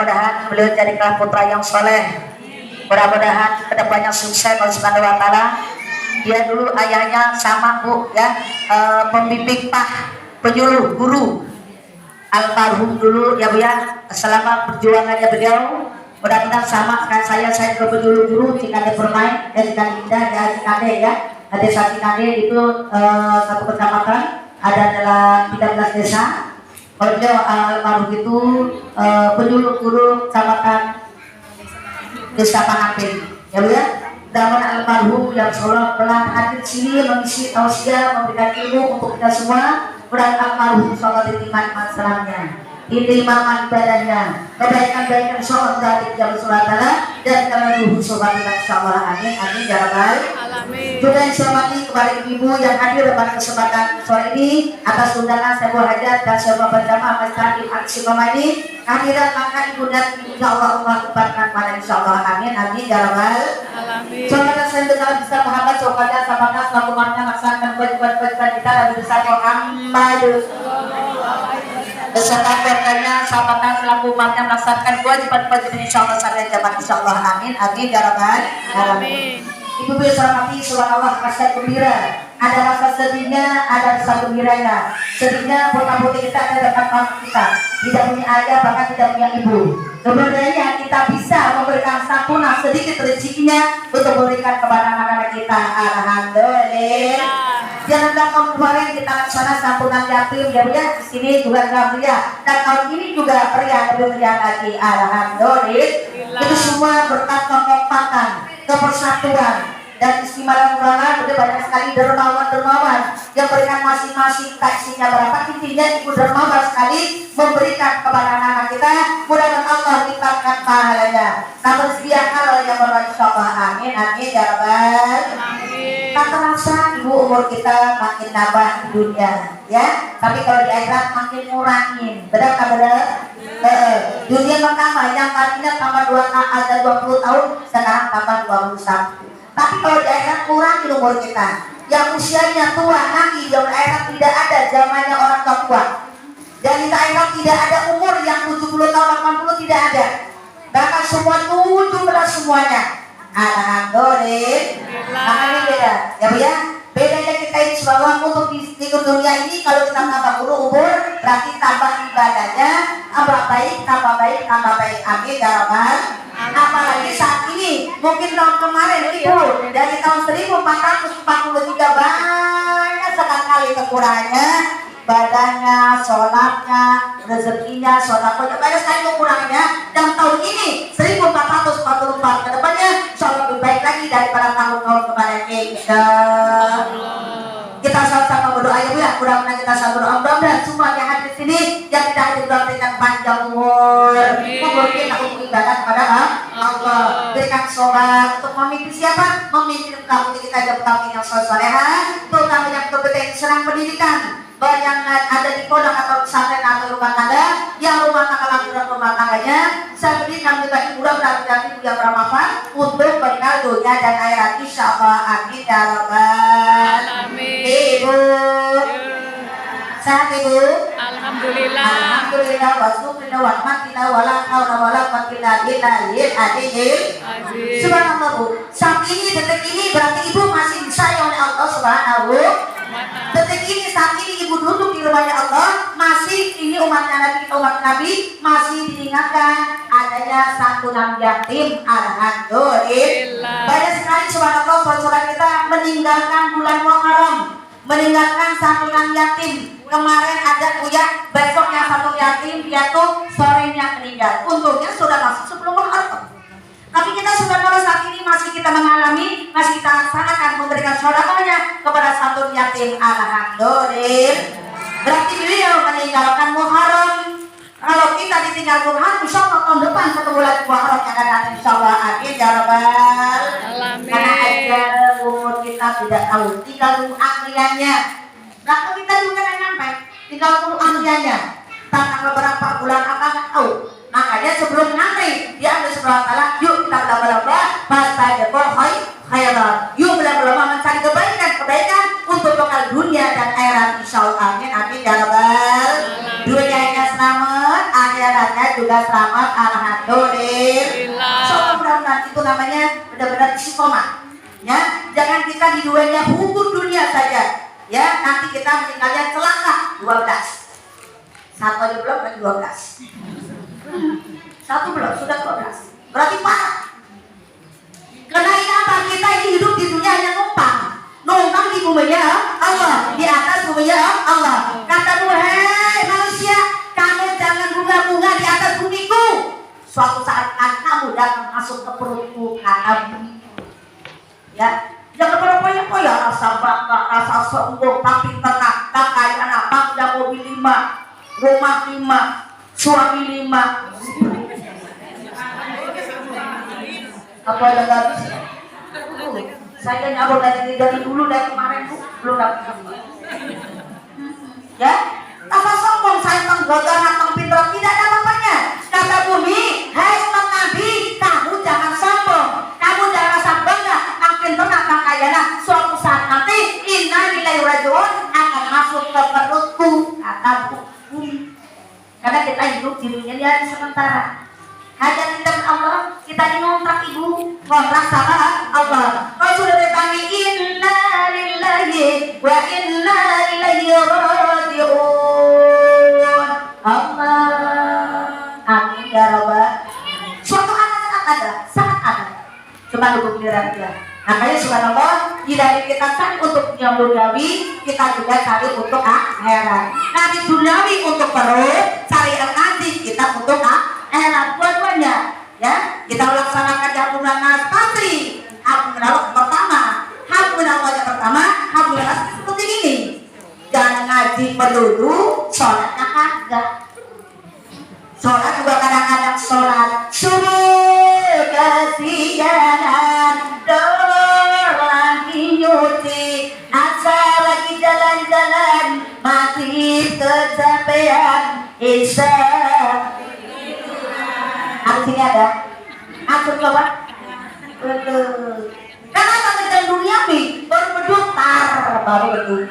mudah-mudahan beliau jadikan putra yang soleh. Mudah-mudahan kedepannya sukses Allah Subhanahu wa Ta'ala. Dia dulu ayahnya sama bu ya, pembimbing penyuluh guru almarhum dulu ya bu ya, selama perjuangannya beliau. Mudah-mudahan sama kan saya juga penyuluh guru Cikande Permai dan Cikande Indah ya, Cikande ya. Ada Cikande itu satu kecamatan, ada dalam 13 desa. Kalau beliau almarhum itu penyuluh guru kecamatan Desa Panapin ya bu ya. Daman almarhum yang sholat telah hadir sini mengisi tausiah, memberikan ilmu untuk kita semua. Mudah almarhum sholat diterima masalahnya, diterima ibadahnya, kebaikan-kebaikan sholat dari jalan sholat dan kalau ruhu sholat insyaallah amin amin ya rabbal alamin. Juga yang selamat kepada ibu yang hadir pada kesempatan sore ini atas undangan sebuah hajat dan sebuah berjamaah masjid aksi ini kehadiran maka ibu dan insyaallah Allah kebarkan pada insyaallah amin amin ya rabbal alamin. Semoga saya dengar bisa Muhammad semoga sahabatnya selalu melaksanakan kewajiban-kewajiban kita dan bisa Muhammad beserta keluarganya sahabatnya selaku umatnya melaksanakan kewajiban-kewajiban insyaallah sampai jamaah insyaallah amin amin ya rabbal alamin. Ibu bisa hormati subhanallah, rasa gembira, ada rasa sedihnya, ada rasa gembiranya. Sedihnya putih kita ada dekat mama kita, tidak punya ayah bahkan tidak punya ibu. Gembiranya kita bisa memberikan santunan sedikit rezekinya untuk memberikan kepada anak-anak kita. Alhamdulillah. Jangan tahun kemarin kita laksana santunan yatim ya bu ya, di sini juga alhamdulillah. Dan tahun ini juga pria lebih meriah lagi. Alhamdulillah. Itu semua berkat kekompakan, kepersatuan dan istimewa ulama. Sudah banyak sekali dermawan yang berikan masing-masing taksinya berapa, intinya ibu dermawan sekali memberikan kepada anak-anak kita. Mudah-mudahan Allah lipatkan pahalanya namun sedia halal yang bermanfaat amin amin ya rabbal alamin. Tak terasa ibu umur kita makin nambah di dunia ya, tapi kalau di akhirat makin ngurangin. Benar tak benar? Dunia pertama yang tadinya tambah 20 tahun sekarang tambah 21. Tapi kalau di akhirat kurang umur kita, yang usianya tua nanti di akhirat tidak ada zamannya orang tua. Dan di akhirat tidak ada umur yang 70 tahun 80 tidak ada. Bahkan semua 17 semuanya. Alhamdulillah. Makanya beda, ya bu ya. Bedanya kita ini sebab untuk di dunia ini kalau kita tambah umur berarti tambah ibadahnya, tambah baik, tambah baik, tambah baik. Amin ya rabbal. Apalagi saat ini mungkin tahun kemarin ibu dari tahun 1443 banyak sekali kekurangannya, badannya, sholatnya, rezekinya, sholatnya banyak sekali kekurangannya. Dan tahun ini 1444 kedepannya sholat lebih baik lagi daripada tahun-tahun kemarin. Kita sama-sama berdoa ya bu ya, mudah-mudahan kita sama berdoa, mudah-mudahan semua yang hadir di sini yang tidak hadir berikan panjang umur, memberikan untuk ibadah kepada Allah, berikan sholat untuk memimpin siapa? Memimpin kamu kita aja bertanggung yang soleh-solehan, terutama yang berkompetensi senang pendidikan, yang ada di pondok atau pesantren atau rumah tangga, yang rumah tangga langsung rumah tangganya, saya berikan kita ibu berarti yang bermanfaat untuk bekal dunia dan akhirat insyaallah amin ya rabbal alamin. Ibu sehat ibu? Alhamdulillah. Alhamdulillah wa syukrina wa rahmatina wa la haula wa la quwwata illa billahil azim. Subhanallah bu, saat ini detik ini berarti ibu masih disayang oleh Allah Subhanahu. Detik ini saat ini ibu duduk di rumahnya Allah, masih ini umat Nabi masih diingatkan adanya santunan yatim. Alhamdulillah. Banyak sekali subhanallah saudara kita meninggalkan bulan Muharram, meninggalkan santunan yatim. Kemarin ada uya, besoknya satu yatim, dia tuh sorenya meninggal. Untungnya sudah masuk sebelum Muharram. Tapi kita subhanallah saat ini masih kita mengalami, masih kita laksanakan memberikan sedekahnya kepada satu yatim. Alhamdulillah. Berarti beliau meninggalkan Muharram. Kalau kita ditinggal Muharram, insyaallah tahun depan satu bulan Muharram yang akan datang insyaallah amin ya rabbal alamin. Karena aja umur kita tidak tahu, tinggal tunggu akhirnya. Waktu kita juga nggak nyampe, tinggal tunggu akhirnya. Tanggal berapa bulan apa nggak tahu. Makanya sebelum ngantri dia ambil sebelah salah, yuk kita berlomba-lomba khairat. Yuk berlomba-lomba mencari kebaikan untuk bekal dunia dan akhirat insyaallah amin amin ya rabbal. Dunianya selamat, akhiratnya juga sudah selamat, alhamdulillah. So mudah-mudahan itu namanya benar-benar istiqomah. Ya, jangan kita di dunia hukum dunia saja. Ya, nanti kita meninggalnya celaka 12. Satu aja belum, lagi 12. Satu belum, sudah 12. Berarti parah. Karena ini apa? Kita ini hidup di dunia hanya numpang. Numpang di buminya Allah, di atas buminya Allah. Kata hei manusia, kamu jangan bunga-bunga di atas bumiku. Suatu saat kamu datang masuk ke perutku, kata bumi. Ya, jangan berpoya-poya rasa bangga, rasa sombong, tapi tenang, kekayaan apa? Udah mobil 5, rumah 5, suami 5. Apa ada nggak bisa? Saya nyabot dari dulu dari kemarin belum dapat. Ya, rasa sombong saya tenggoda, teng pinter tidak ada apa-apanya. Kata bumi, hai umat Nabi, kamu jangan sombong, kamu jangan rasa bangga, makin tenang kekayaan. Suatu saat nanti inna lillahi rajiun akan masuk ke perutku, kata bumi. Karena kita hidup di dunia ini sementara. Hajat kita Allah, kita di ngontrak ibu, ngontrak sama Allah. Kalau sudah dipanggil inna lillahi wa inna ilaihi rajiun. Allah, amin ya rabbal. Suatu anak ada, sangat ada. Cuma dukung diri dia. Makanya subhanallah, tidak kita cari untuk yang duniawi, kita juga cari untuk akhirat. Nanti duniawi untuk perut, cari yang nanti kita untuk akhirat. Dua-duanya, ya. Kita laksanakan yang bulan pasti. Alhamdulillah pertama, alhamdulillah pertama, alhamdulillah seperti ini. Jangan ngaji melulu, sholatnya kagak. Sholat juga kadang-kadang sholat subuh kesianan lagi nyuci asal lagi jalan-jalan masih kecapean isya. Aku sini ada. Aku coba. Karena kita duniawi baru berdutar baru betul.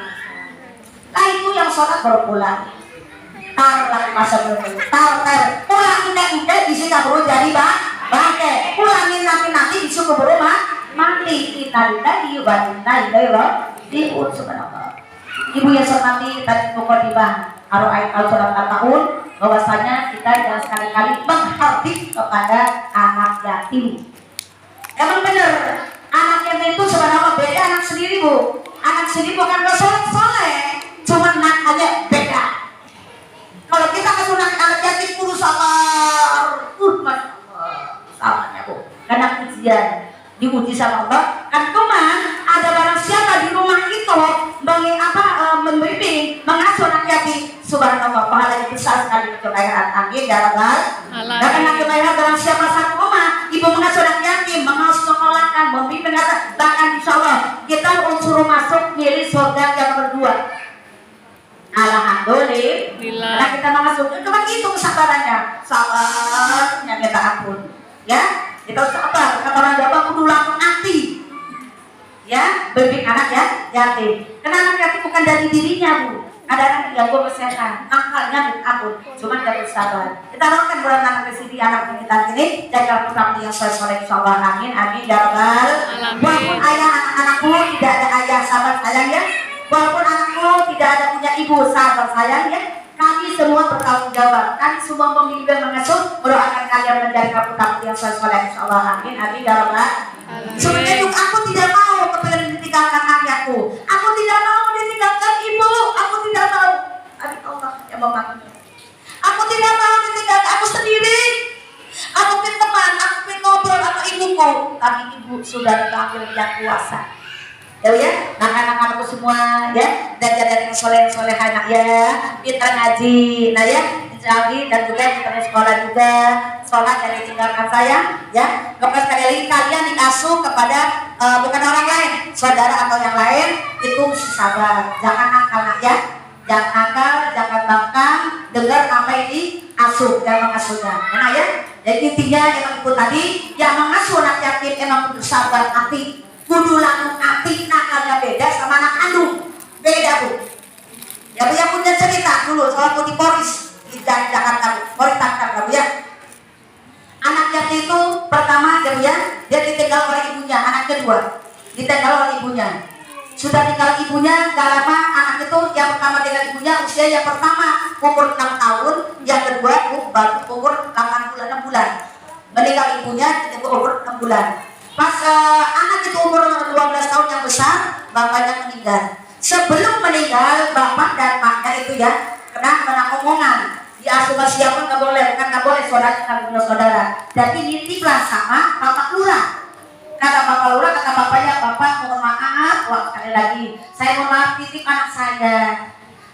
Nah itu yang sholat baru pulang. Tar lagi masa berikut. Tar pulang indah-indah di sini baru jadi bangke. Pulangin nanti di suku berumah mati kita tadi wanita loh di subhanallah. Ibu yang hormati tadi pokok di bang kalau ayat al-surat tahun bahwasanya kita jangan sekali-kali menghardik kepada anak yatim. Emang bener anak yatim itu subhanallah beda anak sendiri bu. Anak sendiri bukan soleh, cuma anak aja beda. Kalau kita kasih anak yatim kudu sabar, masya Allah, sabarnya bu. Karena ujian diuji sama Allah. Kan cuman ada barang siapa di rumah itu membimbing, mengasuh anak yatim, subhanallah pahalanya besar sekali untuk akhirat. Amin ya rabbal alamin. Dan anak akhirat barang siapa satu rumah ibu mengasuh anak yatim, mengasuh sekolahkan, membimbing, bahkan insyaallah kita unsur masuk milih surga yang berdua. Alhamdulillah. Nah kita mengasuh, cuma itu kesabarannya, sabarnya minta ampun, ya. Kita sabar, kata orang Jawa kudu lapang hati. Ya, bimbing anak ya, yatim. Karena anak yatim bukan dari dirinya, Bu. Ada anak yang gangguan kesehatan, akalnya minta ampun, cuma jangan sabar. Kita doakan buat anak di sini, anak kita ini jaga putra yang soleh insyaallah. Amin, amin ya rabbal alamin. Walaupun ayah anak-anakku tidak ada ayah, sabar sayang ya. Walaupun anakku tidak ada punya ibu, sabar sayang ya. Kami semua bertanggung jawab. Kami semua memilih dan mengasuh. Mendoakan kalian menjadi putra yang soleh insyaallah. Amin, amin ya rabbal alamin. Sebenarnya aku tidak mau kepengen ditinggalkan ayahku. Aku tidak mau ditinggalkan ibu. Aku tidak mau. Amin Allah yang memakai. Aku tidak mau ditinggalkan aku sendiri. Aku pun teman, aku pun ngobrol sama ibuku. Tapi ibu sudah dipanggil yang kuasa. Ya, anak-anakku semua ya, dan dari soleh anak ya, pintar ngaji, nah ya, ngaji dan juga pintar sekolah juga, sholat dari tinggalkan saya, ya. Kemudian sekali lagi kalian dikasuh kepada bukan orang lain, saudara atau yang lain, itu sabar, jangan nakal ya, jangan nakal, jangan bangkang, dengar apa ini asuh dan mengasuhnya, nah ya. Jadi intinya emang itu tadi, yang mengasuh anak yatim emang kudu sabar hati. Kudu langsung hati, nakalnya beda sama anak kandung, beda bu. Ya bu yang punya cerita dulu soal aku di Polres di Jakarta, Polres Jakarta bu ya. kedua ditinggal oleh ibunya. Sudah tinggal ibunya, gak lama anak itu yang pertama tinggal ibunya usia yang pertama umur 6 tahun, yang kedua baru umur 8 bulan 6 bulan. Meninggal ibunya itu umur 6 bulan. Pas anak itu umur 12 tahun yang besar, bapaknya meninggal. Sebelum meninggal, bapak dan maknya itu ya kena omongan. Diasuh siapa nggak boleh, kan nggak boleh saudara, nggak boleh saudara. Jadi nitiplah sama bapak lurah. Kata bapak lurah, kata bapaknya, bapak mohon maaf, sekali lagi, saya mohon maaf titip anak saya.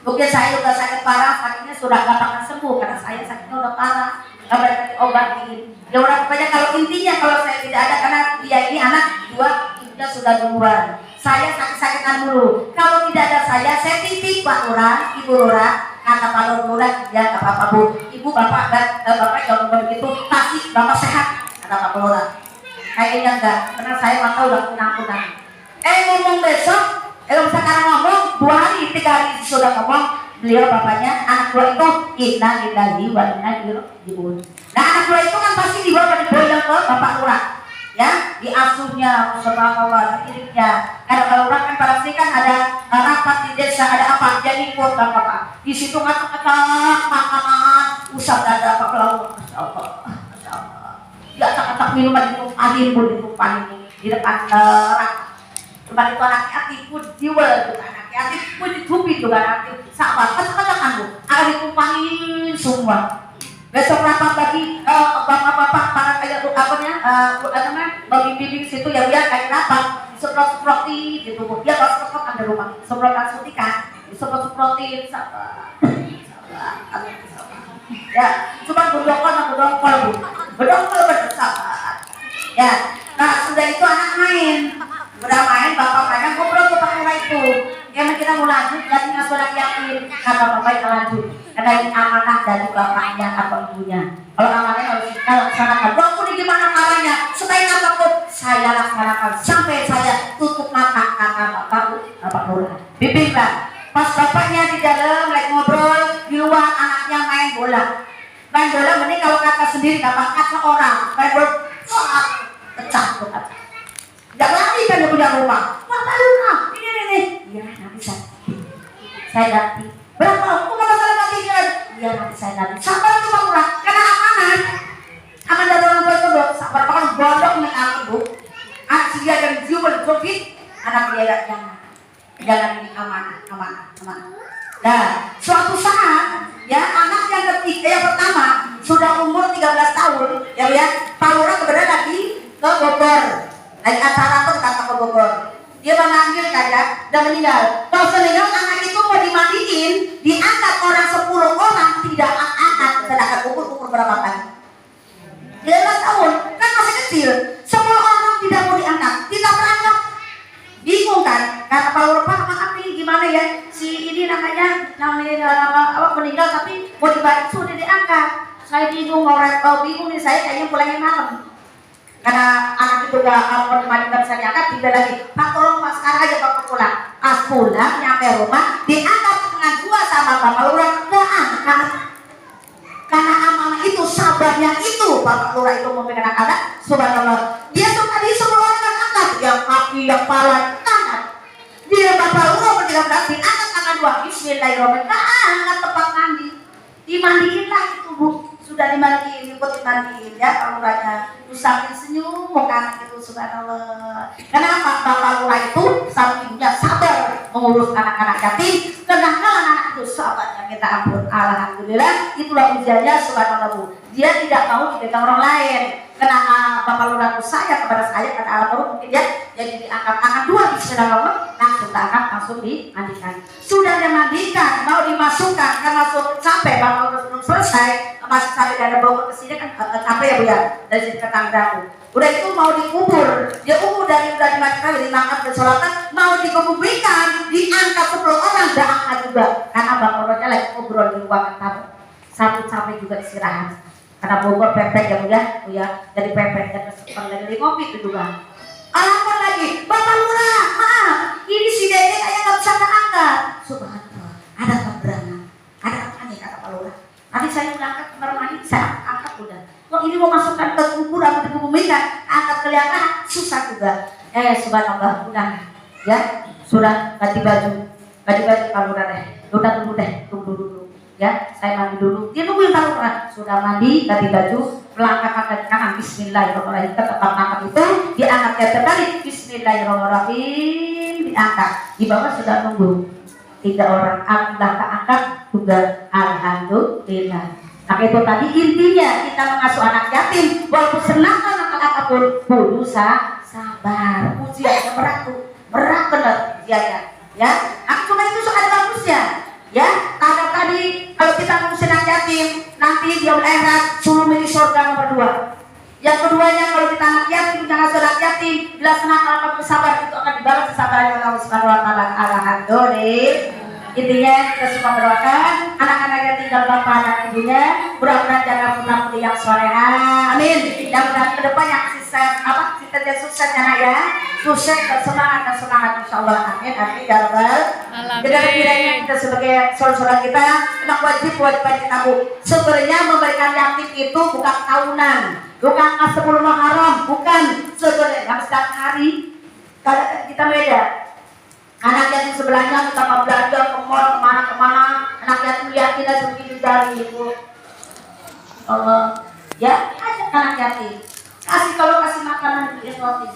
Mungkin saya udah sakit parah, sakitnya sudah gak akan sembuh karena saya sakitnya udah parah, nggak boleh diobatin. Ya udah pokoknya kalau intinya kalau saya tidak ada karena dia ini anak dua, ibunya sudah duluan. Saya sakit-sakitan dulu. Kalau tidak ada saya titip Pak Lurah, Ibu Lurah. Kata Pak Lurah, ya nggak apa-apa Bu. Ibu bapak bapak jangan begitu, pasti bapak sehat. Kata Pak Lurah. Kayaknya enggak, karena saya maka udah kunang-kunang. Ngomong besok, sekarang ngomong 2 hari, 3 hari sudah ngomong. Beliau bapaknya, anak dua itu inna lillahi wa inna ilaihi raji'un. Nah anak dua itu kan pasti dibawa ke Bapak Lurah. Ya, diasuhnya, subhanallah, dikirimnya. Karena kalau orang kan pasti kan ada rapat di desa, ada apa? Jadi ikut bapak. Di situ ngacak-ngacak makanan, usap dada apa lalu, masya Allah, masya Allah. Diacak-acak minuman ditumpahin pun ditumpahin di depan rapat. Tempat itu anak yatim pun dijual juga, anak yatim pun ditumpin juga nanti. Sabar, kacak-kacakan bu, akan ditumpahin semua. Besok rapat lagi bapak-bapak para kayak bimbing situ ya biar kayak rapat semprot-semprotin gitu bu. Dia kalau semprot ada rumah semprotan suntikan semprotin sabar ya cuma berdongkol bu bersabar ya. Nah sudah itu anak main udah main bapak mereka ngobrol ke Pak Lurah itu ya kita mau lanjut lagi ngasuh anak yatim kata bapak kita lanjut karena ini amanah dari bapaknya atau ibunya. Kalau amanahnya harus kita laksanakan. Waktu ini gimana caranya? Supaya apapun saya laksanakan sampai saya tutup mata kata bapak Lurah. Bimbinglah. Pas bapaknya di dalam lagi ngobrol di luar anaknya main bola. Main bola mending kalau kata sendiri dapat kaca orang. Main bola pecah tuh kaca. Tidak lagi kan dia punya rumah. Bapak Lurah ini. Iya nanti saya ganti. Berapa? Bukan masalah gantinya. Iya nanti saya ganti. Sabar tuh Pak Lurah. Karena aman dari orang tua itu dong. Sabar Pak Lurah bodoh menang ibu. Anak dia dan jubel jubit. Anak dia jangan ini amanah. Nah, suatu saat ya anak yang ketiga yang pertama sudah umur 13 tahun ya Pak Lurah kebetulan lagi ke Bogor. Lagi acara tuh kata ke Bogor. Dia mengambil kaca dan meninggal. Kalau meninggal anak itu mau dimandiin, diangkat orang 10 orang tidak angkat. Sedangkan umur berapa kali? 13 tahun, kan masih kecil. 10 orang tidak mau diangkat, tidak berangkat. Bingung kan? Kata Pak Lurah, Pak maaf ini gimana ya? Si ini namanya meninggal tapi mau dibantu sudah diangkat. Saya bingung bingung nih saya kayaknya pulangnya malam. Karena anak itu udah mau dimandikan bisa diangkat, tidak lagi. Pak tolong Pak sekarang aja Bapak pulang. Pas pulang nyampe rumah diangkat dengan dua sama Bapak Lurah nggak angkat. Karena amanah itu sabarnya itu Bapak Lurah itu memegang anak. Subhanallah. Dia tuh tadi semua orang angkat, yang kaki, yang kepala angkat. Dia Bapak Lurah bertingkat diangkat tangan dua. Bismillahirrahmanirrahim. Angkat tempat mandi. Dimandiin lah itu bu. Sudah dimandiin, ikut dimandiin ya Pak Lurahnya. Sambil senyum muka anak itu subhanallah. Kenapa? Bapak Lurah itu sama ibunya sabar mengurus anak-anak yatim. Kenapa anak itu sahabatnya minta ampun. Alhamdulillah itulah ujiannya subhanallah bu. Dia tidak mau dipegang orang lain. Karena Bapak Lurah itu sayang kepada saya kata almarhum mungkin ya. Jadi diangkat tangan dua bismillah langsung diangkat langsung dimandikan. Sudah dimandikan mau dimasukkan karena sampai Bapak Lurah belum selesai masih sampai dari Bogor ke sini kan sampai ya bu ya dari sini ke Tangerang. Udah itu mau dikubur, dia umur dari udah dimakan dimakan bersolatan mau dikuburkan diangkat 10 orang gak angkat juga karena Bapak Lurahnya lagi ngobrol di ruangan tamu sampai juga istirahat karena Bogor pepek ya bu ya jadi pepek dan seperti lagi ngopi itu juga. Alamat lagi Bapak Lurah maaf ini si Dede kayak gak bisa keangkat. Subhanallah ada pemberangan ada apa nih kata Pak Lurah. Nanti saya udah angkat kamar mandi, saya angkat udah. Kok ini mau masukkan ke kubur atau dikuburkan, angkat kelihatan susah juga. Subhanallah udah ya, sudah ganti baju kalau udah deh, udah tunggu dulu ya, saya mandi dulu, dia nungguin kalau sudah mandi ganti baju, melangkah ke kanan, bismillahirrahmanirrahim, ke tempat makan itu diangkat ya terbalik, bismillahirrahmanirrahim, diangkat, di bawah sudah nunggu 3 orang, alhamdulillah keangkat juga alhamdulillah. Maka itu tadi intinya kita mengasuh anak yatim walaupun senang atau apapun kudu sabar. Ujiannya berat benar ujiannya. Ya, cuma itu ada bagusnya. Ya, karena tadi kalau kita mengusin anak yatim nanti di akhirat suruh milih surga nomor 2. Yang keduanya kalau kita anak yatim jangan anak yatim bila senang atau bersabar itu akan dibalas kesabaran Allah Subhanahu Wa Taala. Alhamdulillah. Intinya kita semua berdoakan anak-anak yang tinggal bapak dan ibunya mudah-mudahan jaga putra putri yang soleha, amin. Dan mudah ke depan yang sukses anak ya, sukses dan semangat insyaallah, amin amin ya rabbal alamin. Kiranya kita sebagai saudara kita memang kewajiban kita Bu, sebenarnya memberikan yatim itu bukan tahunan, bukan 10 Muharram, bukan sebenarnya setiap hari. Kadang kita beda. Anak yatim sebelahnya kita mau belanja ke mall kemana, anak yatim lihat kita seperti dari ibu. Allah, ya ajak anak yatim, kasih makanan di roti.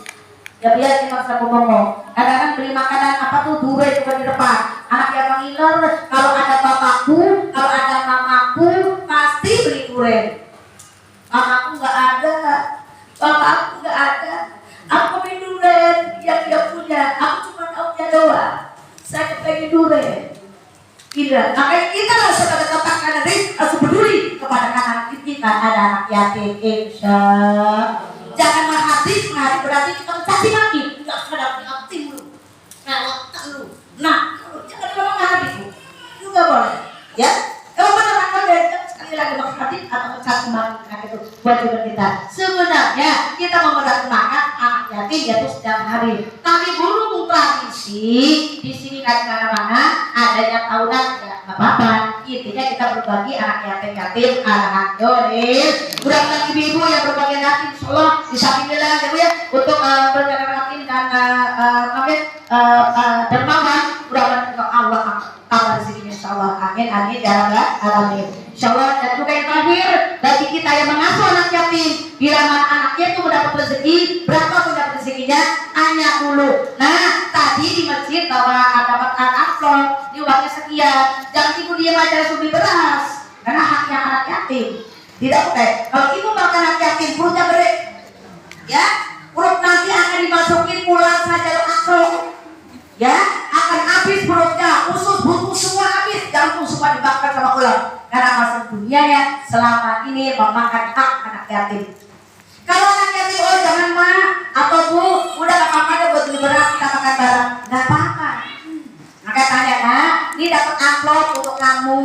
Ya biar kita bisa ngomong. Kadang-kadang beli makanan apa tuh dure juga di depan. Anak yang mengiler, kalau ada bapakku, kalau ada mamaku, pasti beli dure. Mamaku nggak ada, bapakku nggak ada. Aku beli durian yang dia punya, aku cuma taunya doang. Saya kepengen durian. Tidak, makanya kita harus sebagai katakan dari harus peduli kepada anak kita, ada anak yatim. Insya jangan menghati berarti kita mencaci maki. Tidak sadar yatim lu, otak lu. Nah, jangan memang menghati juga boleh. Ya, kalau benar sekali lagi menghati atau mencaci maki itu wajiban kita. Sebenarnya kita memberikan makan anak yatim yaitu setiap hari. Tapi berhubung tradisi di sini nggak mana-mana adanya tahunan ya nggak apa-apa. Intinya kita berbagi anak yatim alhamdulillah. Mudah-mudahan ibu-ibu yang berbagi yatim insyaallah disabilillah ya Bu ya untuk berjalan yatim dan dermawan. Mudah-mudahan Allah tambah rezekinya insyaallah. Amin amin ya rabbal alamin. Insyaallah. Dan juga yang terakhir bagi kita yang mengasuh anak yatim, bila mana anaknya itu mendapat rezeki, berapa mendapat rezekinya, hanya dulu. Nah, tadi di masjid bahwa dapat amplop, di uangnya sekian, jangan ibu diam aja langsung beli beras, karena haknya anak yatim. Tidak boleh. Kalau ibu makan anak yatim, perutnya gede, ya, perut nanti akan dimasukin pulang saja amplop, ya, akan habis perutnya, usus butuh semua habis, jantung semua dibakar sama ular. Karena masa dunianya selama ini memakan hak anak yatim. Kalau anak yatim, oh jangan mak atau bu, udah gak apa-apa deh buat beli beras kita makan bareng, gak apa-apa. Maka tanya nak, ini dapat amplop untuk kamu.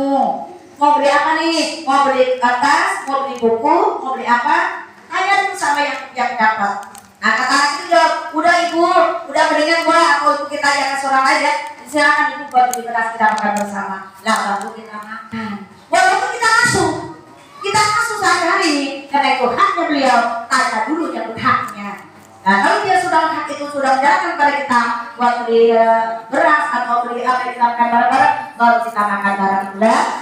Mau beli apa nih? Mau beli kertas, mau beli buku, mau beli apa? Tanya dulu sama yang dapat. Nah kata anak itu jawab, udah ibu, udah mendingan gua atau ibu kita yang seorang aja. Silakan ibu buat beli beras kita makan bersama. Lah baru kita makan. Walaupun kita asuh sehari-hari, karena itu haknya beliau, tanya dulu yang haknya. Nah kalau dia sudah hak itu sudah menjalankan kepada kita buat beli beras atau beli apa yang kita makan bareng-bareng, baru kita makan bareng.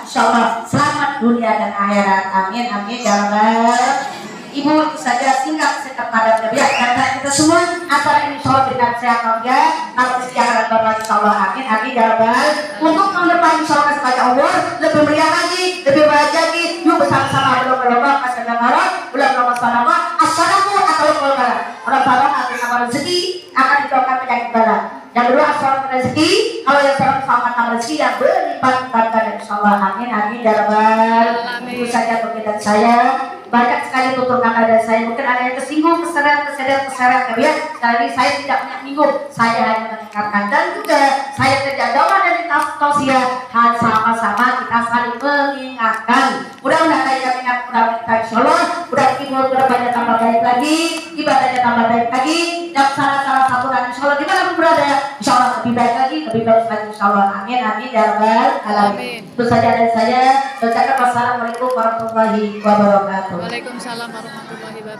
Insyaallah selamat dunia dan akhirat. Amin amin ya rabbal. Ibu itu saja singkat padat ya karena kita semua acara ini insyaallah berikan sehat ya atas kesejahteraan Bapak insyaallah amin amin ya rabbal. Untuk tahun depan insyaallah kasih banyak umur, lebih meriah lagi, lebih bahagia lagi. Yuk bersama-sama berlomba-lomba kasih Ramadan bulan Ramadan as-sadaqah atau kolkar. Orang-orang akan tambah rezeki akan ditokan penyakit bala. Yang kedua asal rezeki, kalau yang seorang sama tambah rezeki yang berlipat-lipatkan insyaallah amin amin ya rabbal. Itu saja permintaan saya. Banyak sekali tutur kata dari saya, mungkin ada yang tersinggung, keseret ya sekali saya tidak menyinggung, saya hanya meningkatkan dan juga saya tidak dakwah dari tausiah, sama-sama kita saling mengingatkan. Mudah-mudahan kita ingat kita insyaallah, mudah kita berbanyak tambah baik lagi, ibadahnya tambah baik lagi, dan salah satu dan insyaallah di mana pun berada, insyaallah lebih baik lagi, lebih bagus lagi insyaallah. Amin amin ya rabbal alamin. Itu saja dari saya. Wassalamualaikum warahmatullahi wabarakatuh. Waalaikumsalam warahmatullahi wabarakatuh.